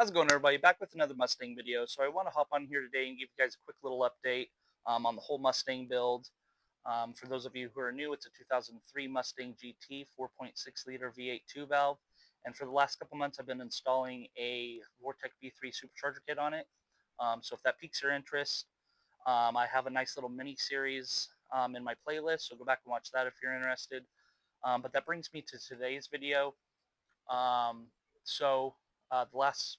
How's it going, everybody? Back with another Mustang video. So I want to hop on here today and give you guys a quick little update on the whole Mustang build. For those of you who are new, it's a 2003 Mustang GT 4.6 liter V8 2-valve. And for the last couple months, I've been installing a Vortec V3 supercharger kit on it. So if that piques your interest, I have a nice little mini series in my playlist. So go back and watch that if you're interested. But that brings me to today's video. Um, so the last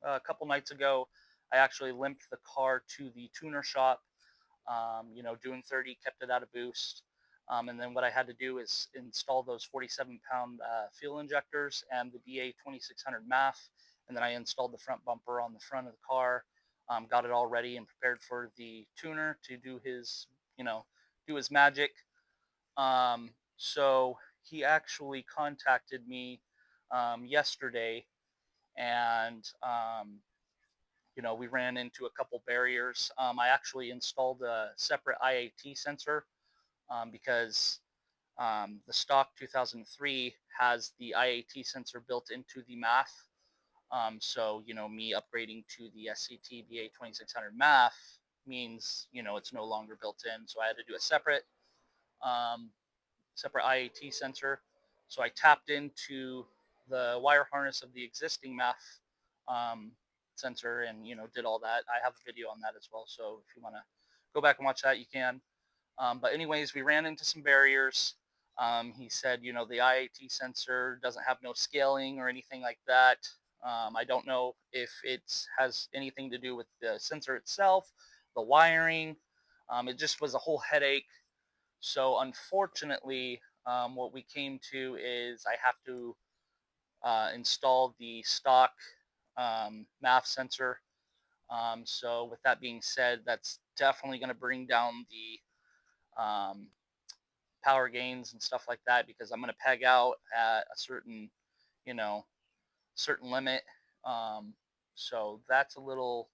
a couple nights ago, I actually limped the car to the tuner shop. Doing 30, kept it out of boost. And then what I had to do is install those 47-pound fuel injectors and the BA 2600 MAF. And then I installed the front bumper on the front of the car, got it all ready and prepared for the tuner to do his magic. So he actually contacted me yesterday, and we ran into a couple barriers. I actually installed a separate IAT sensor because the stock 2003 has the IAT sensor built into the MAF. So me upgrading to the SCT BA 2600 MAF means, it's no longer built in. So I had to do a um, separate IAT sensor. So I tapped into the wire harness of the existing MAF um, sensor and did all that. I have a video on that as well, so if you want to go back and watch that, you can. But anyways, we ran into some barriers. He said, the IAT sensor doesn't have no scaling or anything like that. I don't know if it has anything to do with the sensor itself, the wiring. It just was a whole headache. So unfortunately, what we came to is I have to install the stock MAF sensor. So with that being said, that's definitely going to bring down the power gains and stuff like that, because I'm going to peg out at a you know, certain limit. Um, so that's a little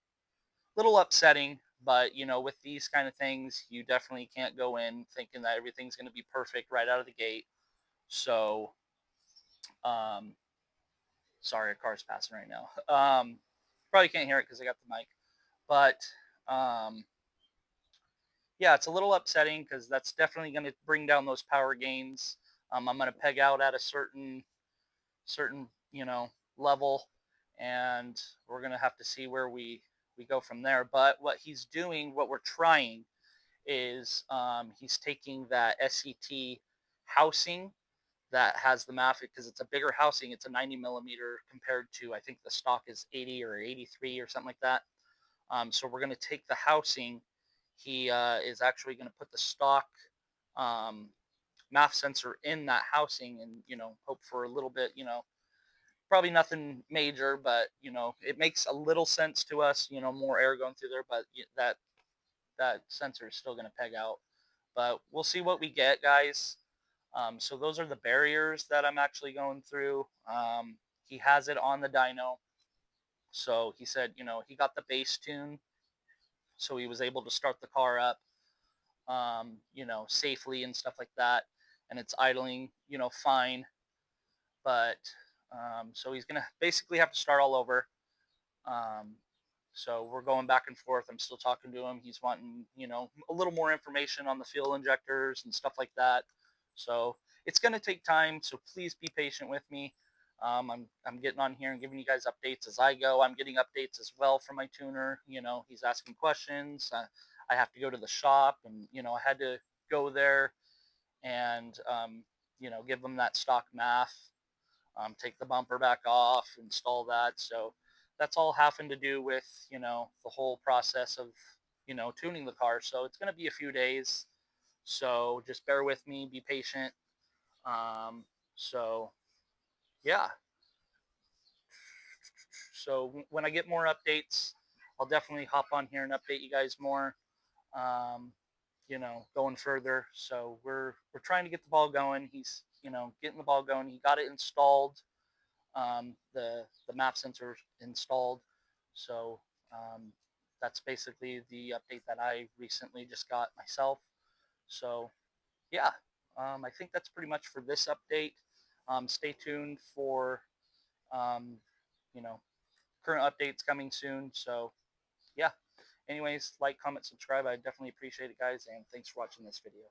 upsetting. But with these kind of things, you definitely can't go in thinking that everything's going to be perfect right out of the gate. So, um, sorry, a car's passing right now. Probably can't hear it because I got the mic. But um, yeah, it's a little upsetting because that's definitely going to bring down those power gains. I'm going to peg out at a certain level, and we're going to have to see where we go from there. But what we're trying is he's taking that SCT housing that has the MAF, because it's a bigger housing. It's a 90 millimeter compared to, I think the stock is 80 or 83 or something like that. So we're going to take the housing. He is actually going to put the stock um, MAF sensor in that housing, and hope for a little bit. Probably nothing major, but it makes a little sense to us. More air going through there, but that sensor is still going to peg out. But we'll see what we get, guys. So those are the barriers that I'm actually going through. He has it on the dyno. So he said, he got the bass tune. So he was able to start the car up, safely and stuff like that. And it's idling, fine. But so he's going to basically have to start all over. Um, so we're going back and forth. I'm still talking to him. He's wanting, a little more information on the fuel injectors and stuff like that. So it's going to take time. So please be patient with me. I'm getting on here and giving you guys updates as I go. I'm getting updates as well from my tuner. He's asking questions. I have to go to the shop, and I had to go there and give them that stock MAF, take the bumper back off, install that. So that's all having to do with, the whole process of, tuning the car. So it's going to be a few days. So just bear with me, be patient. So yeah. So when I get more updates, I'll definitely hop on here and update you guys more. Um, going further. So we're trying to get the ball going. He's getting the ball going. He got it installed. The MAP sensor installed. So that's basically the update that I recently just got myself. So yeah, I think that's pretty much for this update. Stay tuned for um, you know current updates coming soon. So yeah. Anyways, like, comment, subscribe. I definitely appreciate it, guys, and thanks for watching this video.